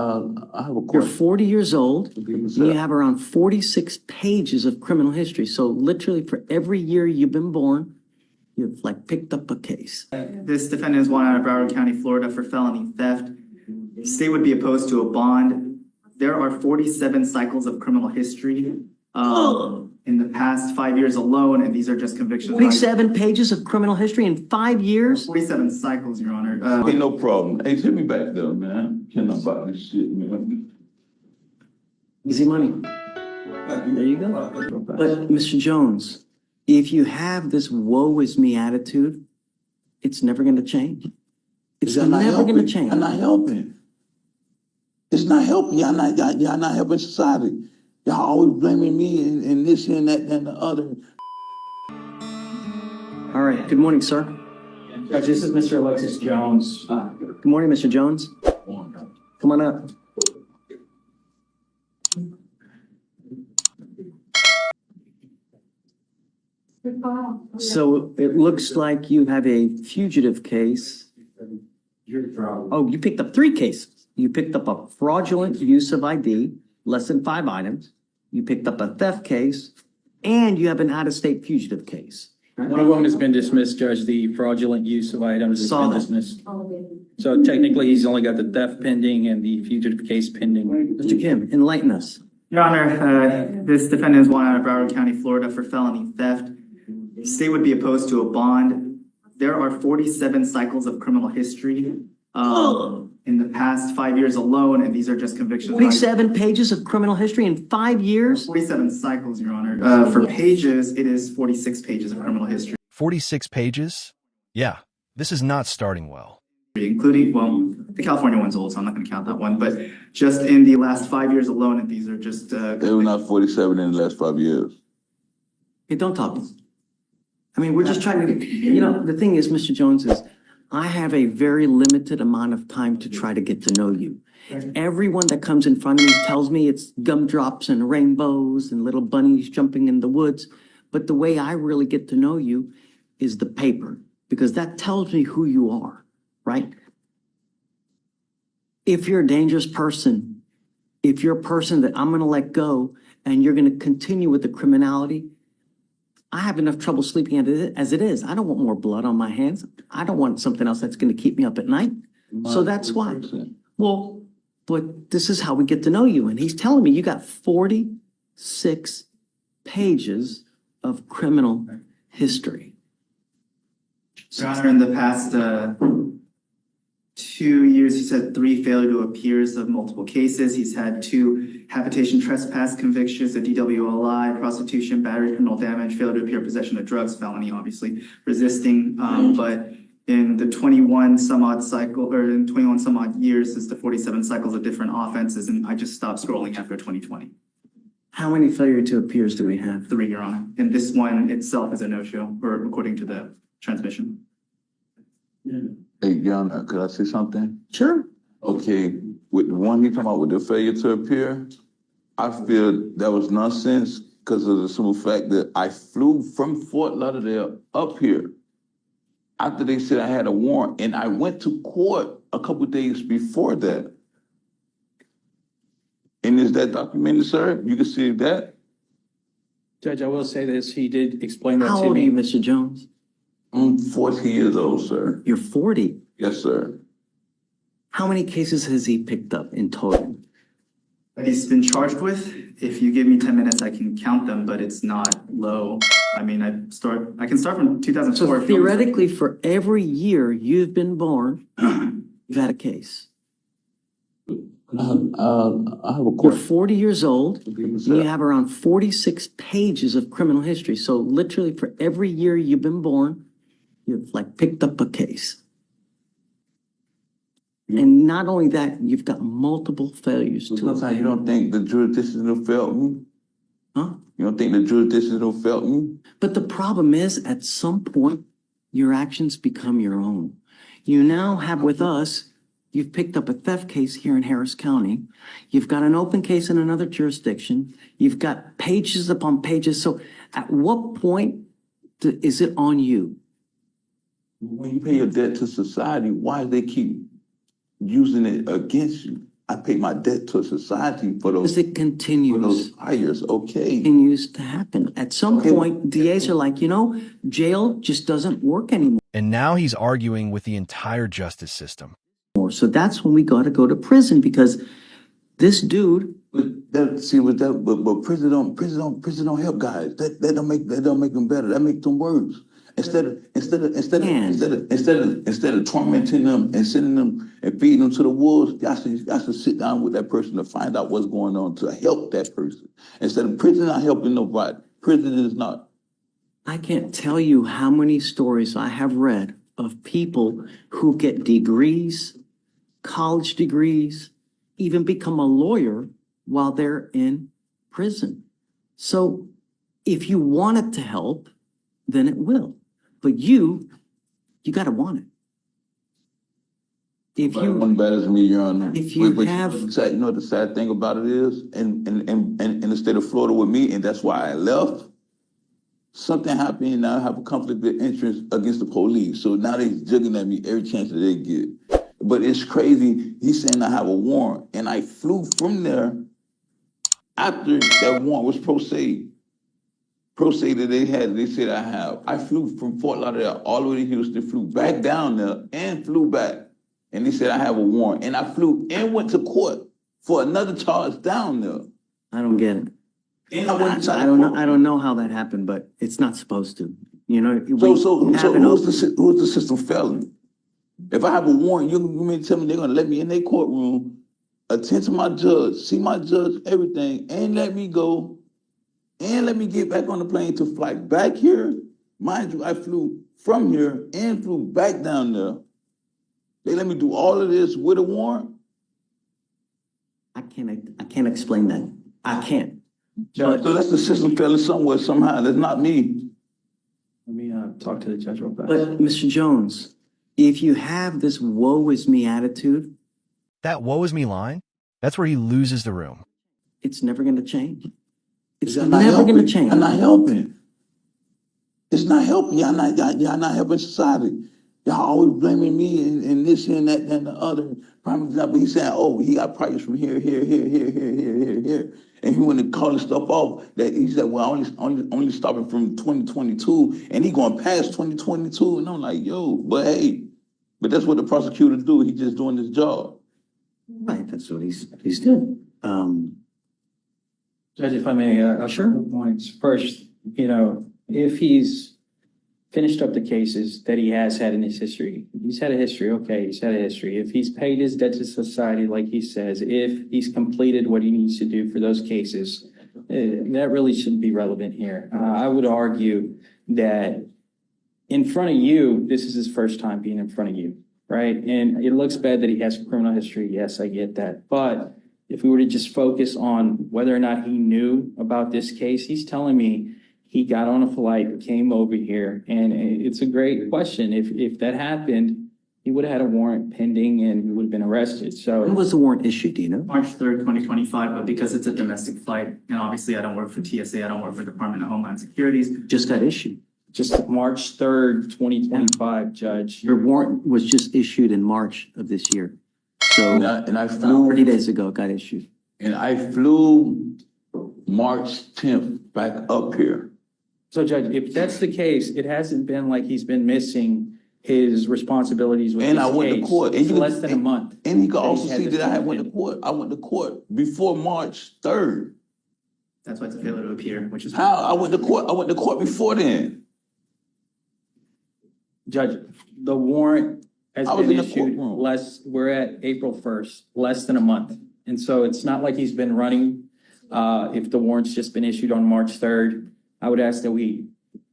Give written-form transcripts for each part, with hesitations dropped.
I have a You're question. 40 years old, and you Sir. have around 46 pages of criminal history. So literally for every year you've been born, you've like picked up a case. This defendant is wanted out of Broward County, Florida for felony theft. The state would be opposed to a bond. There are 47 cycles of criminal history in the past 5 years alone, and these are just convictions. 47 pages of criminal history in 5 years? 47 cycles, Your Honor. Ain't no problem. Hey, hit me back there, man. Can't about this shit, man. Easy money. There you go. But Mr. Jones, if you have this woe is me attitude, it's never going to change. It's Y'all not never going to helping. change. Y'all not helping. It's not helping. Y'all not helping society. Y'all always blaming me and this and that and the other. All right. Good morning, sir. Judge, this is Mr. Alexis Jones. Good morning, Mr. Jones. Come on up. So it looks like you have a fugitive case. Oh, you picked up 3 cases. You picked up a fraudulent use of ID, less than 5 items. You picked up a theft case, and you have an out-of-state fugitive case. One of them has been dismissed, Judge. The fraudulent use of items has Saw been that. dismissed. So technically, he's only got the theft pending and the fugitive case pending. Mr. Kim, enlighten us. Your Honor, this defendant is wanted out of Broward County, Florida for felony theft. The state would be opposed to a bond. There are 47 cycles of criminal history in the past 5 years alone, and these are just convictions. 47 pages of criminal history in 5 years? 47 cycles, Your Honor. For pages, it is 46 pages of criminal history, 46 pages? Yeah, this is not starting well. including, well, the California one's old, so I'm not going to count that one, but just in the last 5 years alone, and these are just. They were not 47 in the last 5 years. Hey, don't talk. I mean, we're just trying to, the thing is, Mr. Jones, is I have a very limited amount of time to try to get to know you. Everyone that comes in front of me tells me it's gumdrops and rainbows and little bunnies jumping in the woods. But the way I really get to know you is the paper, because that tells me who you are, right? If you're a dangerous person, if you're a person that I'm going to let go and you're going to continue with the criminality, I have enough trouble sleeping as it is. I don't want more blood on my hands. I don't want something else that's going to keep me up at night. So that's why. Well, but this is how we get to know you. And he's telling me you got 46 pages of criminal history. Your Honor, in the past 2 years, he's had 3 failure to appears of multiple cases. He's had 2 habitation trespass convictions, a DWLI, prostitution, battery, criminal damage, failure to appear, possession of drugs, felony, obviously, resisting. But in the 21 some odd years, it's the 47 cycles of different offenses, and I just stopped scrolling after 2020. How many failure to appears do we have? 3, Your Honor. And this one itself is a no-show, or according to the transmission. Hey, John, could I say something? Sure. Okay, with the one you talking about with the failure to appear, I feel that was nonsense because of the simple fact that I flew from Fort Lauderdale up here after they said I had a warrant, and I went to court a couple of days before that. And is that documented, sir? You can see that? Judge, I will say this. He did explain that How to old are you, me. Mr. Jones? I'm 40 years old, sir. You're 40. Yes, sir. How many cases has he picked up in total? That he's been charged with. If you give me 10 minutes, I can count them, but it's not low. I mean, I can start from 2004. So theoretically, for every year you've been born, you've had a case. I have a You're question. 40 years old, and Sir. you have around 46 pages of criminal history. So literally for every year you've been born, you've like picked up a case. And not only that, you've got multiple failures to Sometimes you don't think the jurisdiction will fail me? Huh? You don't think the jurisdiction will fail me? But the problem is, at some point, your actions become your own. You now have with us, you've picked up a theft case here in Harris County. You've got an open case in another jurisdiction. You've got pages upon pages. So at what point is it on you? When you pay your debt to society, why do they keep using it against you? I paid my debt to society for Because those, it continues. fires, okay? Continues to happen. At some Okay. point, DAs are like, jail just doesn't work anymore. And now he's arguing with the entire justice system. So that's when we got to go to prison because this dude, But prison don't help guys. That don't make them better. That makes them worse. Instead of tormenting them and sending them and feeding them to the wolves, y'all should sit down with that person to find out what's going on to help that person. Instead of prison not helping nobody, prison is not. I can't tell you how many stories I have read of people who get degrees, college degrees, even become a lawyer while they're in prison. So if you want it to help, then it will. But you got to want it. If you One better than me, Your Honor. If you But have- you know what the sad thing about it is, and in the state of Florida with me, and that's why I left. Something happened, and I have a conflict of interest against the police. So now they're jugging at me every chance that they get. But it's crazy. He's saying I have a warrant, and I flew from there after that warrant was pro se. Pro se that they said I have. I flew from Fort Lauderdale all the way to Houston, flew back down there, and flew back. And they said I have a warrant, and I flew and went to court for another charge down there. I don't get it. And I went inside I the don't know. court. I don't know how that happened, but it's not supposed to. So who's the system failing? If I have a warrant, you mean to tell me they're gonna let me in their courtroom, attend to my judge, see my judge, everything, and let me go, and let me get back on the plane to fly back here? Mind you, I flew from here and flew back down there. They let me do all of this with a warrant? I can't explain that. I can't. So that's the system failing somewhere, somehow. That's not me. Let me talk to the judge real fast. But Mr. Jones, if you have this woe is me attitude, That woe is me line, that's where he loses the room. it's never going to change. It's Y'all not never going to helping. change. Y'all not helping. It's not helping. Y'all not helping society. Y'all always blaming me and this and that and the other. Prime example, he's saying, oh, he got prices from here. And he wanted to call this stuff off. That he said, well, only stopping from 2022, and he going past 2022. And I'm like, yo, but hey, but that's what the prosecutor do. He just doing his job. Right, that's what he's doing. Judge, if I may, Sure. points. First, if he's finished up the cases that he has had in his history, he's had a history, okay, he's had a history. If he's paid his debt to society, like he says, if he's completed what he needs to do for those cases, that really shouldn't be relevant here. I would argue that in front of you, this is his first time being in front of you, right? And it looks bad that he has criminal history. Yes, I get that. But if we were to just focus on whether or not he knew about this case, he's telling me he got on a flight, came over here, and it's a great question. If that happened, he would have had a warrant pending and he would have been arrested. So When was the warrant issued, do you know? March 3rd, 2025, but because it's a domestic flight, and obviously I don't work for TSA, I don't work for Department of Homeland Security. Just got issued. just March 3rd, 2025, Judge. Your warrant was just issued in March of this year. So And I flew 30 days ago, it got issued. And I flew March 10th back up here. So Judge, if that's the case, it hasn't been like he's been missing his responsibilities with And this I went to case. court. And It's less than a month. And you can that also he had see this that I had went to pending. court. I went to court before March 3rd. That's why it's a failure to appear, which is. How? I went to court before then. Judge, the warrant has I was been in the issued courtroom. we're at April 1st, less than a month. And so it's not like he's been running. If the warrant's just been issued on March 3rd, I would ask that we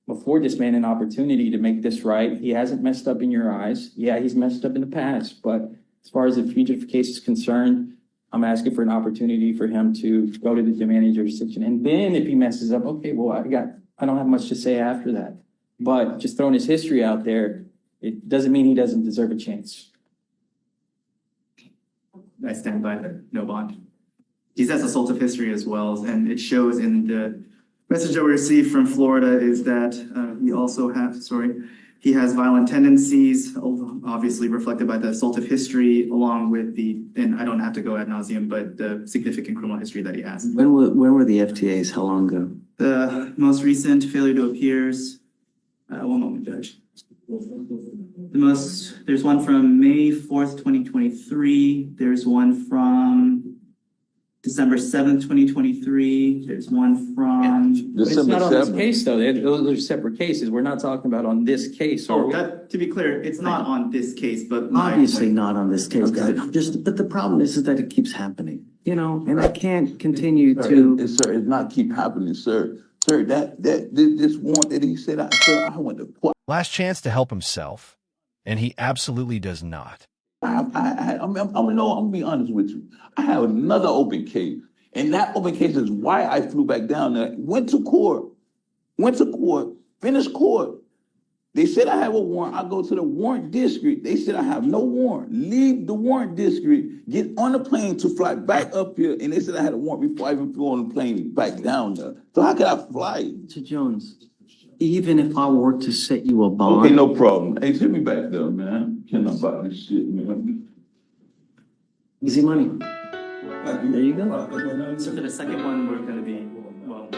afford this man an opportunity to make this right. He hasn't messed up in your eyes. Yeah, he's messed up in the past, but as far as the fugitive case is concerned, I'm asking for an opportunity for him to go to the demanding jurisdiction. And then if he messes up, okay, well, I don't have much to say after that. But just throwing his history out there, it doesn't mean he doesn't deserve a chance. I stand by the no bond. He has assaultive history as well, and it shows in the message that we received from Florida is that he He has violent tendencies, obviously reflected by the assaultive history, along with and I don't have to go ad nauseum, but the significant criminal history that he has. When were the FTAs? How long ago? The most recent failure to appears, one moment, Judge. There's one from May 4th, 2023. There's one from December 7th, 2023. There's one from. It's December not on this 7th. case, though. Those are separate cases. We're not talking about on this case. are we? To be clear, it's not on this case, but. Obviously not on this case, but the problem is that it keeps happening, and I can't continue to. Sir, it's not keep happening, sir. Sir, this warrant that he said, sir, I went to court. Last chance to help himself, and he absolutely does not. I'm gonna be honest with you. I have another open case, and that open case is why I flew back down there. Went to court, finished court. They said I have a warrant. I go to the warrant district. They said I have no warrant. Leave the warrant district, get on the plane to fly back up here, and they said I had a warrant before I even flew on the plane back down there. So how could I fly? Mr. Jones, even if I were to set you a bond. Okay, no problem. Hey, send me back there, man. I can't about this shit, man. Easy money. There you go. So for the second one, we're gonna be, well,